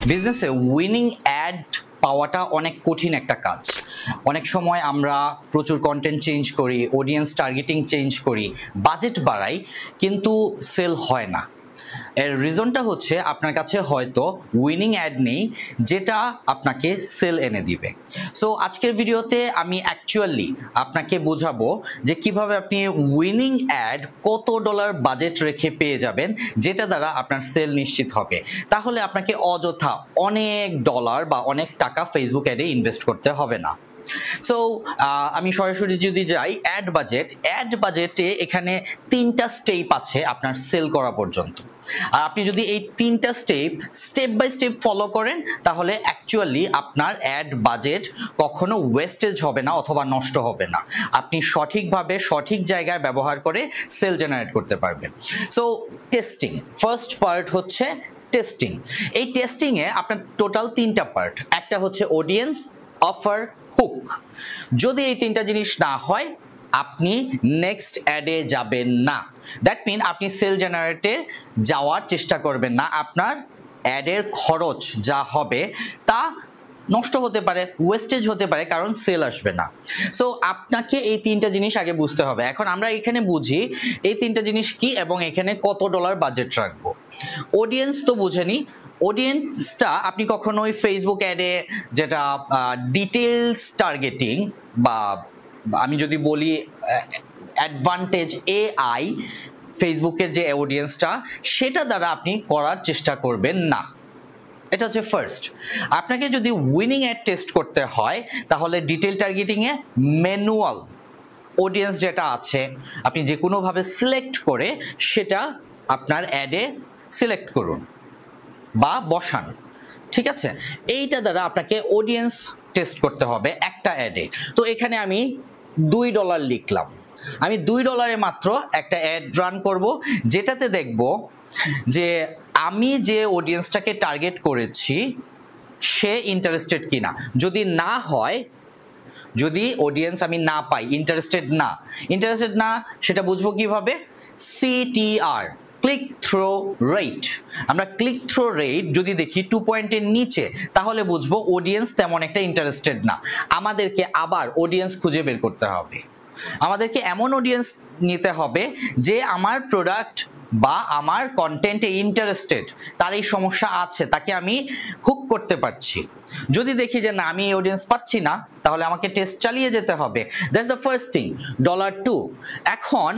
বিজনেসে winning add পাওয়াটা অনেক কঠিন একটা কাজ। অনেক সময় আমরা প্রচুর কন্টেন্ট চেঞ্জ করি, অডিয়েন্স টার্গেটিং চেঞ্জ করি, বাজেট বাড়াই, কিন্তু সেল হয় না। এর রিজনটা হচ্ছে আপনার কাছে হয়তো উইনিং অ্যাড নেই যেটা আপনাকে সেল এনে দিবে। সো আজকের ভিডিওতে আমি অ্যাকচুয়ালি আপনাকে বোঝাবো যে কিভাবে আপনি উইনিং অ্যাড কত ডলার বাজেট রেখে পেয়ে যাবেন যেটা দ্বারা আপনার সেল নিশ্চিত হবে। তাহলে আপনাকে অযথা অনেক ডলার বা অনেক টাকা ফেসবুক অ্যাডে ইনভেস্ট করতে হবে না। সো আমি সরাসরি যদি যাই অ্যাড বাজেটে এখানে 3টা স্টেপ আছে আপনার সেল করা পর্যন্ত। আর আপনি যদি এই 3টা স্টেপ বাই স্টেপ ফলো করেন তাহলে অ্যাকচুয়ালি আপনার অ্যাড বাজেট কখনো ওয়েস্টেজ হবে না অথবা নষ্ট হবে না। আপনি সঠিকভাবে সঠিক জায়গায় ব্যবহার করে সেল জেনারেট করতে পারবেন। সো টেস্টিং, ফার্স্ট পার্ট হচ্ছে টেস্টিং। এই টেস্টিংয়ে আপনার টোটাল 3টা পার্ট। একটা হচ্ছে অডিয়েন্স, অফার, হুক। যদি এই 3টা জিনিস না হয় আপনি নেক্সট অ্যাডে যাবেন না। দ্যাট মিন আপনি সেল জেনারেটে যাওয়ার চেষ্টা করবেন না। আপনার অ্যাডের খরচ যা হবে তা নষ্ট হতে পারে, ওয়েস্টেজ হতে পারে, কারণ সেল আসবে না। সো আপনাকে এই 3টা জিনিস আগে বুঝতে হবে। এখন আমরা এখানে বুঝি এই 3টা জিনিস কি এবং এখানে কত ডলার বাজেট রাখবো। অডিয়েন্স তো বুঝেনি। অডিয়েন্সটা আপনি কখনোই ফেসবুক অ্যাডে যেটা ডিটেলস টার্গেটিং বা আমি যদি বলি অ্যাডভান্টেজ এআই ফেসবুকের যে অডিয়েন্সটা সেটা দ্বারা আপনি করার চেষ্টা করবেন না। এটা হচ্ছে ফার্স্ট। আপনাকে যদি উইনিং অ্যাড টেস্ট করতে হয় তাহলে ডিটেল টার্গেটিংয়ে ম্যানুয়াল অডিয়েন্স যেটা আছে আপনি যে কোনোভাবে সিলেক্ট করে সেটা আপনার অ্যাডে সিলেক্ট করুন বা বসান। ঠিক আছে, এইটা দ্বারা আপনাকে অডিয়েন্স টেস্ট করতে হবে একটা অ্যাডে। তো এখানে আমি $2 লিখলাম। আমি $2 মাত্র একটা অ্যাড রান করব যেটাতে দেখব যে আমি যে অডিয়েন্সটাকে টার্গেট করেছি সে ইন্টারেস্টেড কিনা। যদি না হয়, যদি অডিয়েন্স আমি না পাই, ইন্টারেস্টেড না সেটা বুঝবো কিভাবে? CTR, click through rate. আমরা ক্লিক থ্রো রেট যদি দেখি 2 পয়েন্টের নিচে তাহলে বুঝবো অডিয়েন্স তেমন একটা ইন্টারেস্টেড না। আমাদেরকে আবার অডিয়েন্স খুঁজে বের করতে হবে। আমাদেরকে এমন অডিয়েন্স নিতে হবে যে আমার প্রোডাক্ট বা আমার কন্টেন্টে ইন্টারেস্টেড, তার এই সমস্যা আছে, তাকে আমি হুক করতে পারছি। যদি দেখি যে না আমি এই অডিয়েন্স পাচ্ছি না তাহলে আমাকে টেস্ট চালিয়ে যেতে হবে। That's the first thing, $2। এখন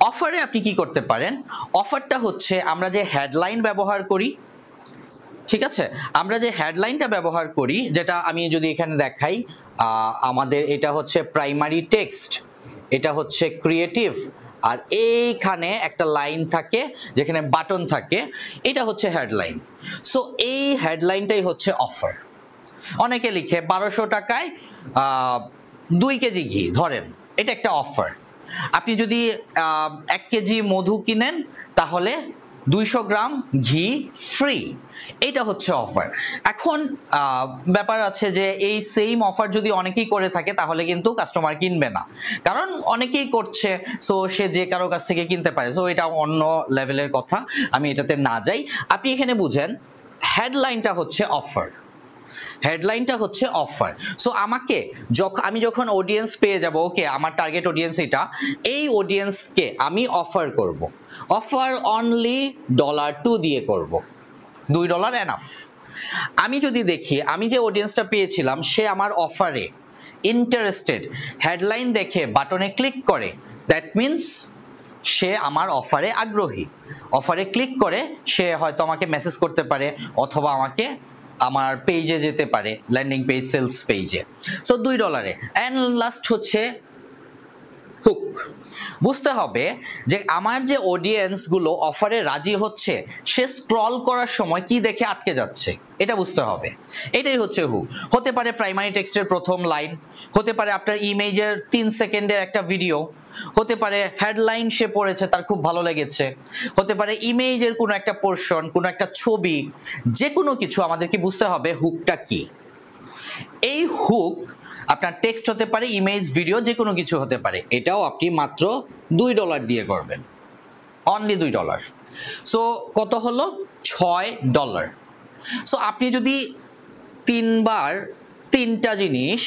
অফারে আপনি কি করতে পারেন? অফারটা হচ্ছে আমরা যে হেডলাইন ব্যবহার করি, ঠিক আছে, আমরা যে হেডলাইনটা ব্যবহার করি যেটা আমি যদি এখানে দেখাই, আমাদের এটা হচ্ছে প্রাইমারি টেক্সট, এটা হচ্ছে ক্রিয়েটিভ, আর এইখানে একটা লাইন থাকে যেখানে বাটন থাকে, এটা হচ্ছে হেডলাইন। সো এই হেডলাইনটাই হচ্ছে অফার। অনেকে লিখে 1200 টাকায় 2 কেজি ঘি, ধরেন এটা একটা অফার। আপনি যদি 1 কেজি মধু কিনেন তাহলে 200 গ্রাম ঘি ফ্রি, এটা হচ্ছে অফার। এখন ব্যাপার আছে যে এই সেম অফার যদি অনেকেই করে থাকে তাহলে কিন্তু কাস্টমার কিনবে না, কারণ অনেকেই করছে, সো সে যে কারো কাছ থেকে কিনতে পারে। সো এটা অন্য লেভেলের কথা, আমি এটাতে না যাই। আপনি এখানে বুঝেন হেডলাইনটা হচ্ছে অফার, হেডলাইনটা হচ্ছে অফার। সো আমি যখন অডিয়েন্স পেয়ে যাব, ওকে আমার টার্গেট অডিয়েন্স এটা, এই অডিয়েন্সকে আমি অফার করব। অফার অনলি $2 দিয়ে করব, $2 এনাফ। আমি যদি দেখি আমি যে অডিয়েন্সটা পেয়েছিলাম সে আমার অফারে ইন্টারেস্টেড, হেডলাইন দেখে বাটনে ক্লিক করে, দ্যাট মিনস সে আমার অফারে আগ্রহী। অফারে ক্লিক করে সে হয়তো আমাকে মেসেজ করতে পারে অথবা আমাকে আমার পেজে যেতে পারে, ল্যান্ডিং পেজ, সেলস পেজে। সো $2। অ্যান্ড লাস্ট হচ্ছে হুক। বুঝতে হবে যে আমার যে অডিয়েন্সগুলো অফারে রাজি হচ্ছে সে স্ক্রল করার সময় কি দেখে আটকে যাচ্ছে এটা বুঝতে হবে। এটাই হচ্ছে হুক। হতে পারে প্রাইমারি টেক্সটের প্রথম লাইন, হতে পারে আপনার ইমেজের 3 সেকেন্ডের একটা ভিডিও, হতে পারে হেডলাইন সে পড়েছে তার খুব ভালো লেগেছে, হতে পারে ইমেজের কোনো একটা পোরশন, কোনো একটা ছবি, যে কোনো কিছু। আমাদেরকে বুঝতে হবে হুকটা কি। এই হুক আপনার টেক্সট হতে পারে, ইমেজ, ভিডিও, যে কোনো কিছু হতে পারে। এটাও আপনি মাত্র $2 দিয়ে করবেন, অনলি $2। সো কত হলো? $6। সো আপনি যদি 3বার 3টা জিনিস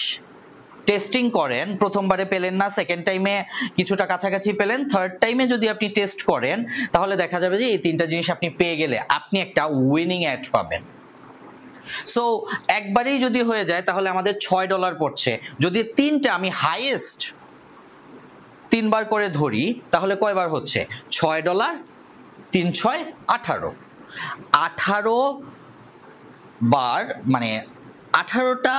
টেস্টিং করেন, প্রথমবারে পেলেন না, সেকেন্ড টাইমে কিছুটা কাছাকাছি পেলেন, থার্ড টাইমে যদি আপনি টেস্ট করেন তাহলে দেখা যাবে যে এই 3টা জিনিস আপনি পেয়ে গেলে আপনি একটা উইনিং অ্যাড পাবেন। সো একবারেই যদি হয়ে যায় তাহলে আমাদের $6 পড়ছে। যদি 3টা আমি হাইয়েস্ট 3বার করে ধরি তাহলে কয়বার হচ্ছে? $6, 3 6 18, 18 বার, মানে 18টা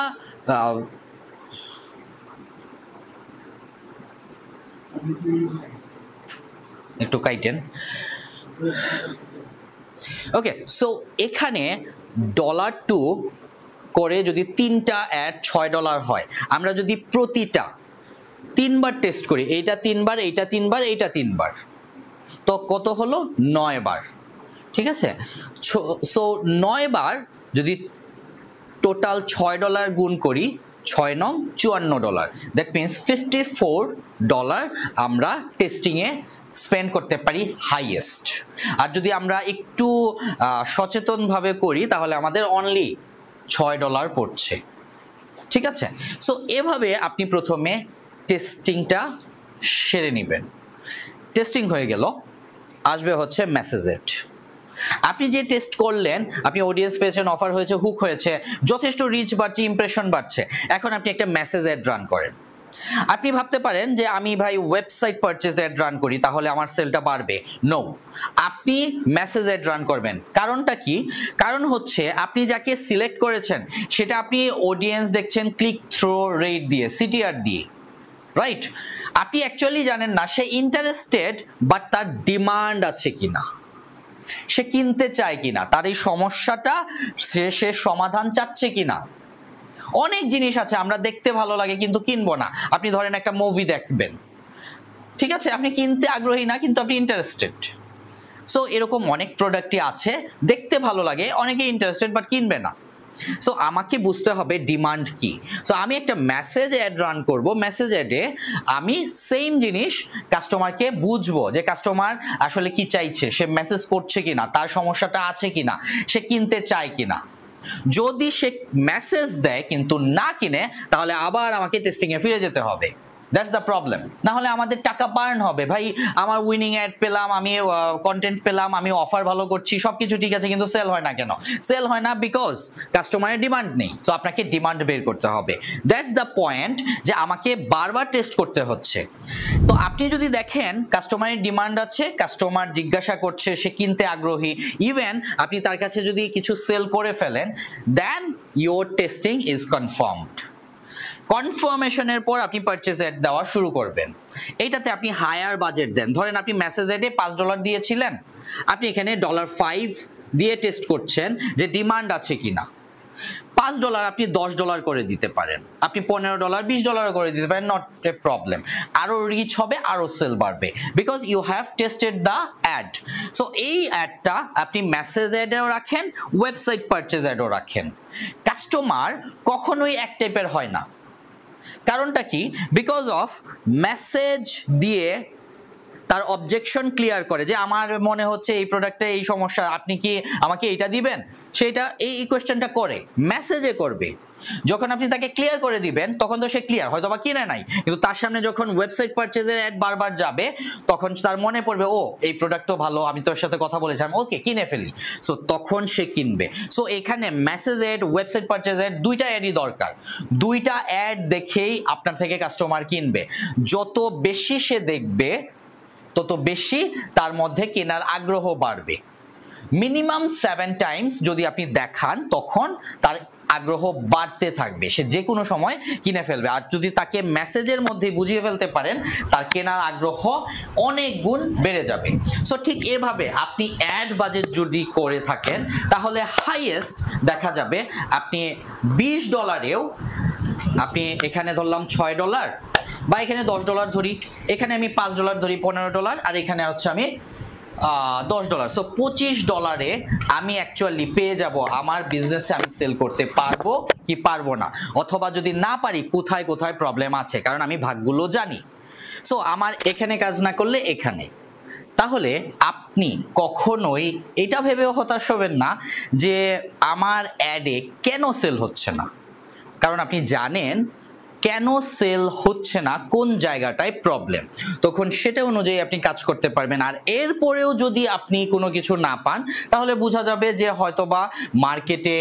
একটু কাইটেন। ওকে, সো এখানে $2 করে যদি 3টা অ্যাড $6 হয়, আমরা যদি প্রতিটা 3বার টেস্ট করি, এইটা 3বার, এইটা 3বার, এইটা 3বার, তো কত হলো? 9 বার। ঠিক আছে, সো 9 বার যদি টোটাল $6 গুণ করি, 6 9 $54, দ্যাট মিনস $54 আমরা টেস্টিংয়ে স্পেন্ড করতে পারি হাইয়েস্ট। আর যদি আমরা একটু সচেতনভাবে করি তাহলে আমাদের অনলি $6 পড়ছে। ঠিক আছে, সো এভাবে আপনি প্রথমে টেস্টিংটা সেরে নেবেন। টেস্টিং হয়ে গেল, আসবে হচ্ছে মেসেজেট। আপনি যে টেস্ট করলেন, আপনি অডিয়েন্স পেয়েছেন, অফার হয়েছে, হুক হয়েছে, যথেষ্ট রিচ বাড়ছে, ইমপ্রেশন বাড়ছে, এখন আপনি একটা মেসেজ অ্যাড রান করেন। আপনি ভাবতে পারেন যে আমি ভাই ওয়েবসাইট পারচেজ অ্যাড রান করি তাহলে আমার সেলটা বাড়বে। নো, আপনি মেসেজ অ্যাড রান করবেন। কারণটা কি? কারণ হচ্ছে আপনি যাকে সিলেক্ট করেছেন সেটা আপনি অডিয়েন্স দেখছেন ক্লিক থ্রু রেট দিয়ে, সিটিআর দিয়ে, রাইট? আপনি অ্যাকচুয়ালি জানেন না সে ইন্টারেস্টেড, বাট তার ডিমান্ড আছে কিনা, সে কিনতে চায় কিনা, তার এই সমস্যাটা সে সমাধান চাচ্ছে কিনা। অনেক জিনিস আছে আমরা দেখতে ভালো লাগে কিন্তু কিনবো না। আপনি ধরেন একটা মুভি দেখবেন, ঠিক আছে, আপনি কিনতে আগ্রহী না কিন্তু আপনি ইন্টারেস্টেড। সো এরকম অনেক প্রোডাক্টই আছে দেখতে ভালো লাগে, অনেকে ইন্টারেস্টেড বাট কিনবে না। সো আমাকে বুঝতে হবে ডিমান্ড কি। সো আমি একটা মেসেজ অ্যাড রান করব, মেসেজ অ্যাডে আমি সেম জিনিস কাস্টমারকে বুঝবো যে কাস্টমার আসলে কি চাইছে, সে মেসেজ করছে কিনা, তার সমস্যাটা আছে কিনা, সে কিনতে চায় কিনা। যদি সে মেসেজ দেয় কিন্তু না কিনে তাহলে আবার আমাকে টেস্টিংয়ে ফিরে যেতে হবে। That's the problem. না হলে আমাদের টাকা বার্ন হবে। ভাই আমার উইনিং অ্যাড পেলাম, আমি কন্টেন্ট পেলাম, আমি অফার ভালো করছি, সবকিছু ঠিক আছে, কিন্তু সেল হয় না কেন? সেল হয় না বিকজ কাস্টমারের ডিমান্ড নেই। তো আপনাকে ডিমান্ড বের করতে হবে। দ্যাটস দ্য পয়েন্ট, যে আমাকে বারবার টেস্ট করতে হচ্ছে। তো আপনি যদি দেখেন কাস্টমারের ডিমান্ড আছে, কাস্টমার জিজ্ঞাসা করছে, সে কিনতে আগ্রহী, ইভেন আপনি তার কাছে যদি কিছু সেল করে ফেলেন, দেন ইয়োর টেস্টিং ইজ কনফার্মড। কনফার্মেশনের পর আপনি পারচেজ অ্যাড দেওয়া শুরু করবেন। এইটাতে আপনি হায়ার বাজেট দেন। ধরেন আপনি মেসেজ অ্যাডে $5 দিয়েছিলেন, আপনি এখানে $5 দিয়ে টেস্ট করছেন যে ডিমান্ড আছে কিনা। $5 আপনি $10 করে দিতে পারেন, আপনি $15 $20 করে দিতে পারেন, নট এ প্রবলেম। আরো রিচ হবে, আরো সেল বাড়বে, because you have tested the ad. So এই অ্যাডটা আপনি মেসেজ অ্যাডেও রাখেন, ওয়েবসাইট পারচেজ অ্যাডও রাখেন। কাস্টমার কখনোই এক টাইপের হয় না। কারণটা কি? বিকজ অফ মেসেজ দিয়ে তার অবজেকশন ক্লিয়ার করে যে আমার মনে হচ্ছে এই প্রোডাক্টে এই সমস্যা, আপনি কি আমাকে এইটা দিবেন, সেটা এই কোয়েশ্চেনটা করে মেসেজে করবে। যখন আপনি তাকে ক্লিয়ার করে দিবেন তখন তো সে ক্লিয়ার, হয়তো বা কিনে নাই, কিন্তু তার সামনে যখন ওয়েবসাইট পারচেজের অ্যাড বারবার যাবে তখন তার মনে পড়বে, ও এই প্রোডাক্ট তো ভালো, আমি তোর সাথে কথা বলেছিলাম, ওকে কিনে ফেলি। সো তখন সে কিনবে। সো এখানে message ad, website purchase ad, দুইটা অ্যাডই দরকার। দুইটা অ্যাড দেখেই আপনার থেকে কাস্টমার কিনবে। যত বেশি সে দেখবে তত বেশি তার মধ্যে কেনার আগ্রহ বাড়বে। মিনিমাম 7 টাইমস যদি আপনি দেখান তখন তার আগ্রহ বাড়তে থাকবে, সে যে কোনো সময় কিনে ফেলবে। আর যদি তাকে মেসেজের মধ্যে বুঝিয়ে ফেলতে পারেন, তার কেনার আগ্রহ অনেক গুণ বেড়ে যাবে। সো ঠিক এভাবে আপনি অ্যাড বাজেট যদি করে থাকেন তাহলে হাইয়েস্ট দেখা যাবে আপনি $20-এও, আপনি এখানে ধরলাম $6 বা এখানে $10 ধরি, এখানে আমি $5 ধরি, $15, আর এখানে হচ্ছে আমি $10। সো $25-এ আমি অ্যাকচুয়ালি পেয়ে যাব আমার বিজনেসে আমি সেল করতে পারবো কি পারবো না, অথবা যদি না পারি কোথায় কোথায় প্রবলেম আছে, কারণ আমি ভাগগুলো জানি। সো আমার এখানে কাজ না করলে এখানে, তাহলে আপনি কখনোই এটা ভেবেও হতাশ হবেন না যে আমার অ্যাডে কেন সেল হচ্ছে না, কারণ আপনি জানেন কেন সেল হচ্ছে না, কোন জায়গাটায় প্রবলেম, তখন সেটা অনুযায়ী আপনি কাজ করতে পারবেন। আর এরপরেও যদি আপনি কোনো কিছু না পান তাহলে বোঝা যাবে যে হয়তোবা মার্কেটে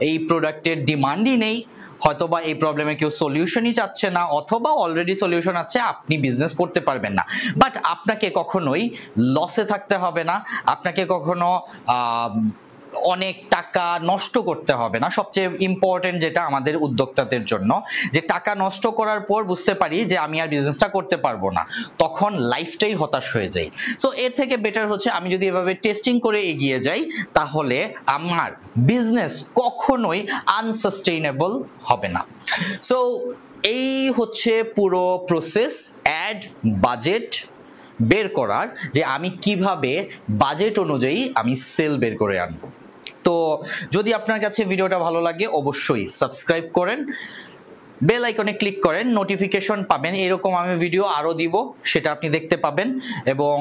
এই প্রোডাক্টের ডিমান্ডই নেই, হয়তোবা এই প্রবলেমে কেউ সলিউশনই চাচ্ছে না, অথবা অলরেডি সলিউশন আছে, আপনি বিজনেস করতে পারবেন না। বাট আপনাকে কখনোই লসে থাকতে হবে না, আপনাকে কখনো অনেক টাকা নষ্ট করতে হবে না। সবচেয়ে ইম্পর্টেন্ট যেটা আমাদের উদ্যোক্তাদের জন্য, যে টাকা নষ্ট করার পর বুঝতে পারি যে আমি আর বিজনেসটা করতে পারবো না, তখন লাইফটাই হতাশ হয়ে যায়। সো এর থেকে বেটার হচ্ছে আমি যদি এভাবে টেস্টিং করে এগিয়ে যাই তাহলে আমার বিজনেস কখনোই আনসাস্টেইনেবল হবে না। সো এই হচ্ছে পুরো প্রসেস, অ্যাড বাজেট বের করার, যে আমি কিভাবে বাজেট অনুযায়ী আমি সেল বের করে আনবো। তো যদি আপনার কাছে ভিডিওটা ভালো লাগে অবশ্যই সাবস্ক্রাইব করেন, বেল আইকনে ক্লিক করেন, নোটিফিকেশন পাবেন, এরকম আমি ভিডিও আরো দিব সেটা আপনি দেখতে পাবেন। এবং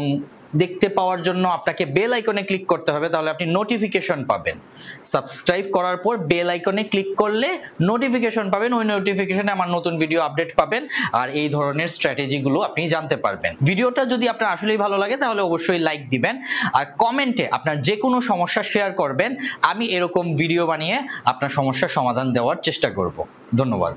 দেখতে পাওয়ার জন্য আপনাকে বেল আইকনে ক্লিক করতে হবে, তাহলে আপনি নোটিফিকেশন পাবেন। সাবস্ক্রাইব করার পর বেল আইকনে ক্লিক করলে নোটিফিকেশন পাবেন, ওই নোটিফিকেশনে আমার নতুন ভিডিও আপডেট পাবেন, আর এই ধরনের স্ট্র্যাটেজিগুলো আপনি জানতে পারবেন। ভিডিওটা যদি আপনার আসলেই ভালো লাগে তাহলে অবশ্যই লাইক দিবেন, আর কমেন্টে আপনার যে কোনো সমস্যা শেয়ার করবেন, আমি এরকম ভিডিও বানিয়ে আপনার সমস্যার সমাধান দেওয়ার চেষ্টা করব। ধন্যবাদ।